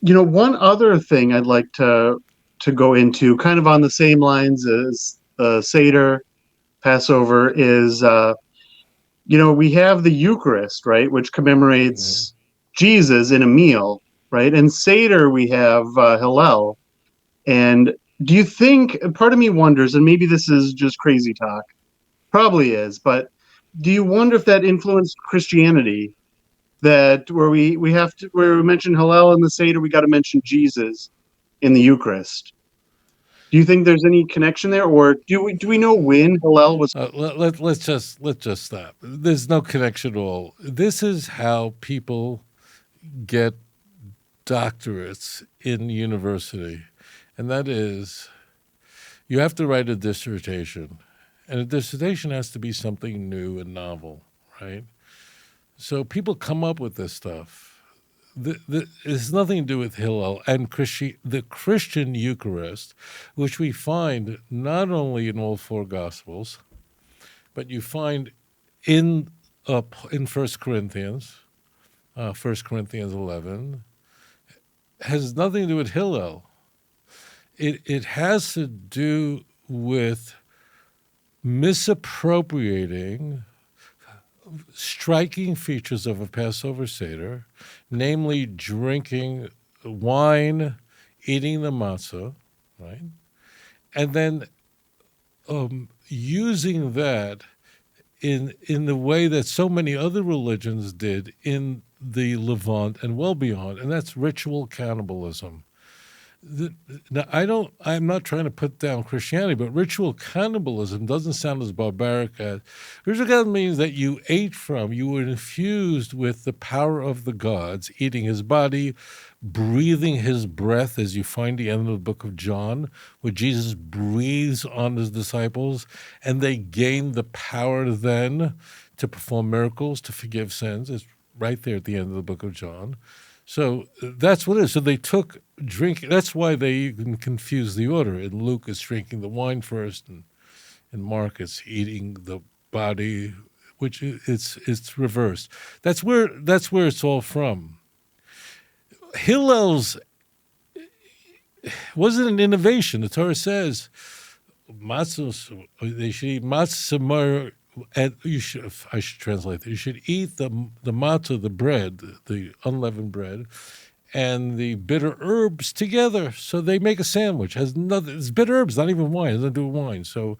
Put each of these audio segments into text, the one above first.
One other thing I'd like to go into, kind of on the same lines as Seder, Passover, is we have the Eucharist, right, which Mhm. commemorates Jesus in a meal, right? And Seder, we have Hillel. And do you think, part of me wonders, and maybe this is just crazy talk, probably is, but do you wonder if that influenced Christianity? That where we have to, where we mention Hillel in the Seder, we got to mention Jesus in the Eucharist. Do you think there's any connection there, or do we know when Hillel was? Let's just stop. There's no connection at all. This is how people get doctorates in university, and that is you have to write a dissertation, and a dissertation has to be something new and novel, right? So people come up with this stuff. It has nothing to do with Hillel and the Christian Eucharist, which we find not only in all four Gospels, but you find in in First Corinthians 11, has nothing to do with Hillel. It has to do with misappropriating striking features of a Passover Seder, namely drinking wine, eating the matzah, right? And then using that in the way that so many other religions did in the Levant and well beyond, and that's ritual cannibalism. Now, I'm not trying to put down Christianity, but ritual cannibalism doesn't sound as barbaric as ritual cannibalism means that you were infused with the power of the gods, eating his body, breathing his breath, as you find the end of the book of John, where Jesus breathes on his disciples, and they gain the power then to perform miracles, to forgive sins. It's right there at the end of the book of John. So that's what it is. So they took drink. That's why they even confuse the order. In Luke, it's drinking the wine first, and in Mark, it's eating the body, which it's reversed. That's where it's all from. Hillel's wasn't an innovation. The Torah says matzos. They should eat matzah. And I should translate that. You should eat the matzah, the bread, the unleavened bread, and the bitter herbs together. So they make a sandwich. Has nothing. It's bitter herbs, not even wine. It doesn't do wine. So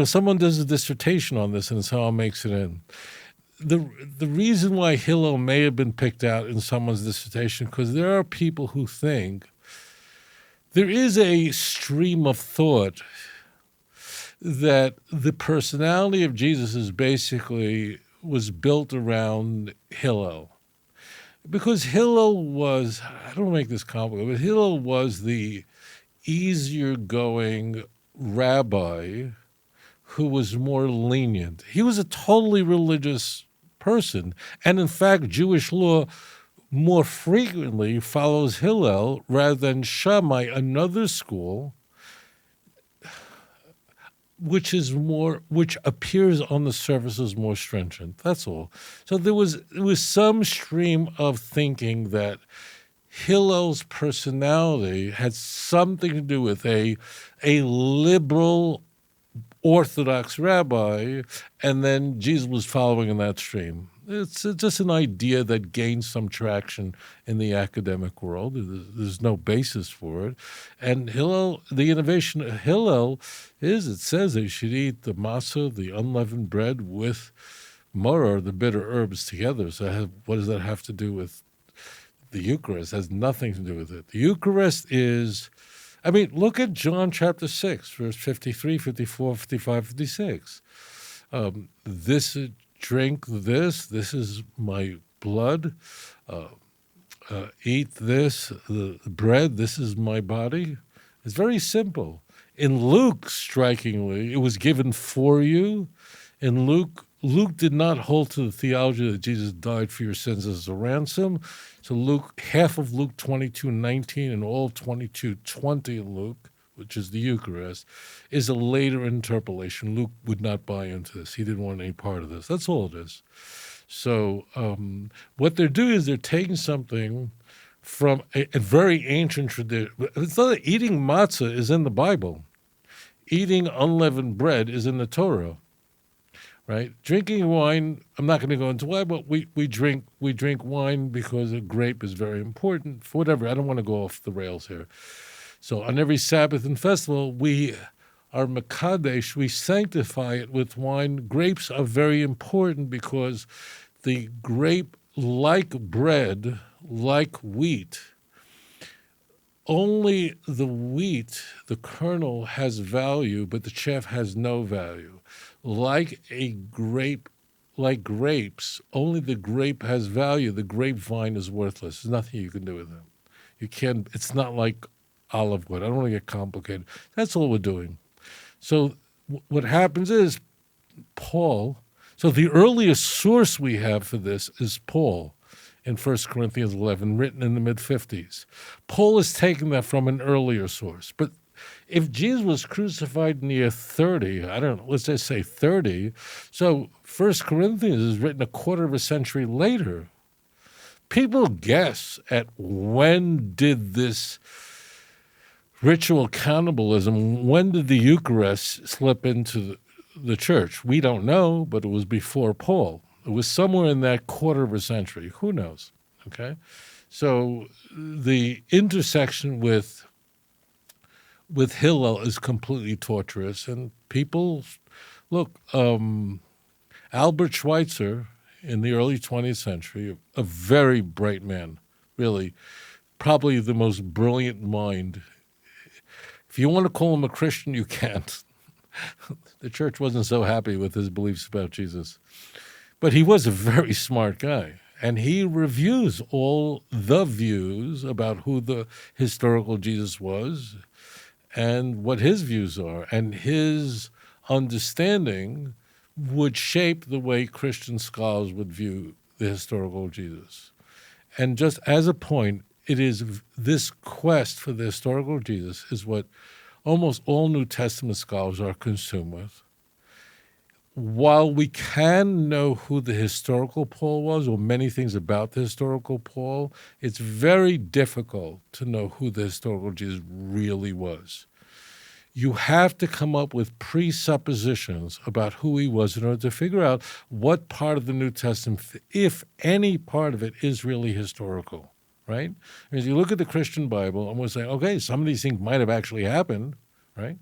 someone does a dissertation on this, and somehow makes it in. The reason why Hillel may have been picked out in someone's dissertation because there are people who think there is a stream of thought that the personality of Jesus is basically was built around Hillel. Because Hillel was, I don't make this complicated, but Hillel was the easier going rabbi who was more lenient. He was a totally religious person. And in fact, Jewish law more frequently follows Hillel rather than Shammai, another school which appears on the surface as more stringent. That's all. So there was some stream of thinking that Hillel's personality had something to do with a liberal Orthodox rabbi, and then Jesus was following in that stream. It's just an idea that gains some traction in the academic world. There's no basis for it. And Hillel, the innovation of Hillel is it says they should eat the matzah, the unleavened bread, with maror, the bitter herbs, together. So what does that have to do with the Eucharist? It has nothing to do with it. The Eucharist is look at John chapter 6, verse 53, 54, 55, 56. This drink this is my blood. Eat this, the bread, this is my body. It's very simple. In Luke, strikingly, it was given for you. In Luke did not hold to the theology that Jesus died for your sins as a ransom. So half of Luke 22:19 and all of 22:20 in Luke, which is the Eucharist, is a later interpolation. Luke would not buy into this. He didn't want any part of this. That's all it is. So what they're doing is they're taking something from a very ancient tradition. It's not that eating matzah is in the Bible. Eating unleavened bread is in the Torah, right? Drinking wine, I'm not going to go into why, but we drink wine because a grape is very important. For whatever, I don't want to go off the rails here. So on every Sabbath and festival, we are mekadesh, we sanctify it with wine. Grapes are very important because the grape, like bread, like wheat, only the wheat, the kernel, has value, but the chaff has no value. Like grapes, only the grape has value. The grapevine is worthless. There's nothing you can do with them. You can't. It's not like olive wood. I don't want to get complicated. That's all we're doing. So what happens is Paul. So the earliest source we have for this is Paul in 1 Corinthians 11, written in the mid-50s. Paul is taking that from an earlier source. But if Jesus was crucified in the year 30, I don't know, let's just say 30, so 1 Corinthians is written a quarter of a century later. People guess at when did this ritual cannibalism, when did the Eucharist slip into the church? We don't know, but it was before Paul. It was somewhere in that quarter of a century. Who knows? Okay? So the intersection with Hillel is completely torturous. And people, look, Albert Schweitzer in the early 20th century, a very bright man, really, probably the most brilliant mind. If you want to call him a Christian, you can't. The church wasn't so happy with his beliefs about Jesus. But he was a very smart guy, and he reviews all the views about who the historical Jesus was and what his views are, and his understanding would shape the way Christian scholars would view the historical Jesus. And just as a point, it is this quest for the historical Jesus is what almost all New Testament scholars are consumed with. While we can know who the historical Paul was, or many things about the historical Paul, it's very difficult to know who the historical Jesus really was. You have to come up with presuppositions about who he was in order to figure out what part of the New Testament, if any part of it, is really historical, right? As you look at the Christian Bible, and we're saying, okay, some of these things might have actually happened, right?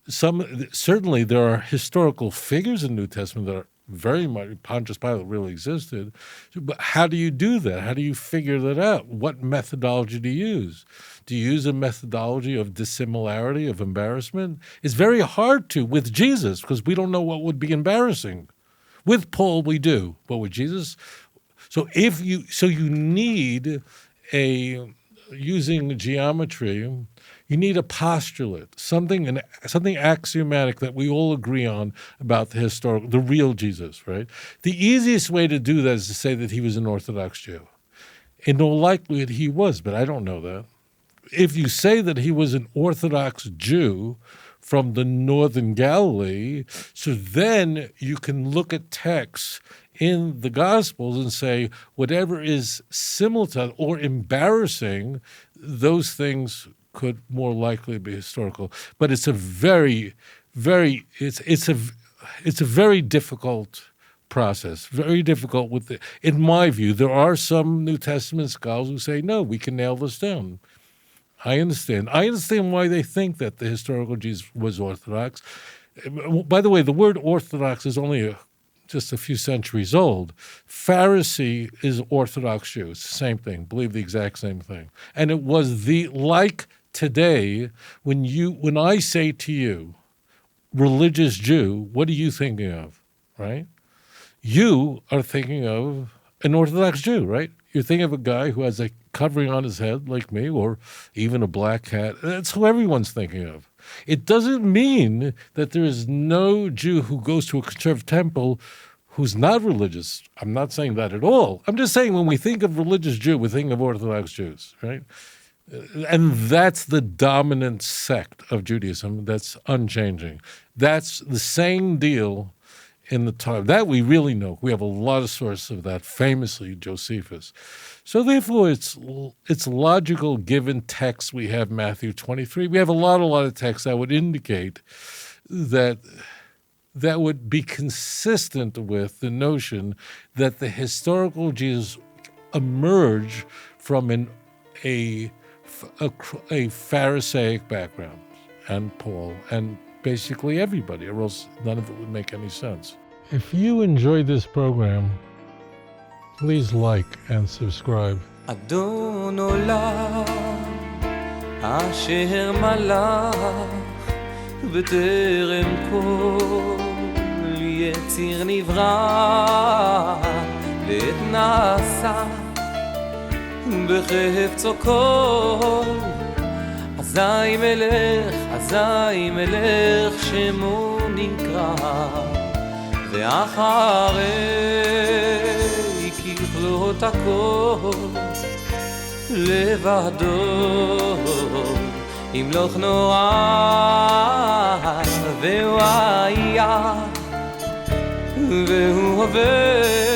Certainly there are historical figures in the New Testament that are very much, Pontius Pilate really existed. But how do you do that? How do you figure that out? What methodology do you use? Do you use a methodology of dissimilarity, of embarrassment? It's very hard to with Jesus because we don't know what would be embarrassing. With Paul, we do, but with Jesus, you need using geometry. You need a postulate, something axiomatic that we all agree on about the real Jesus, right? The easiest way to do that is to say that he was an Orthodox Jew. In all likelihood, he was, but I don't know that. If you say that he was an Orthodox Jew from the northern Galilee, so then you can look at texts in the Gospels and say whatever is simultaneous or embarrassing, those things could more likely be historical. But it's a very, very it's a very difficult process. Very difficult in my view. There are some New Testament scholars who say, no, we can nail this down. I understand why they think that the historical Jesus was Orthodox. By the way, the word Orthodox is only just a few centuries old. Pharisee is Orthodox Jew. It's the same thing. Believe the exact same thing. And it was like today, when I say to you, religious Jew, what are you thinking of, right? You are thinking of an Orthodox Jew, right? You're thinking of a guy who has a covering on his head like me, or even a black hat. That's who everyone's thinking of. It doesn't mean that there is no Jew who goes to a conservative temple who's not religious. I'm not saying that at all. I'm just saying when we think of religious Jew, we think of Orthodox Jews, right? And that's the dominant sect of Judaism that's unchanging. That's the same deal in the time. That we really know. We have a lot of sources of that, famously Josephus. So therefore, it's logical given text. We have Matthew 23. We have a lot of texts that would indicate that would be consistent with the notion that the historical Jesus emerged from a Pharisaic background, and Paul, and basically everybody, or else none of it would make any sense. If you enjoyed this program, please like and subscribe. אדון עולם אשר מלך בטרם כל יציר נברא לעת נעשה בחפצו כל אזי מלך שמו נקרא ואחרי ככלות הכל לבדו ימלוך נורא והוא היה והוא הווה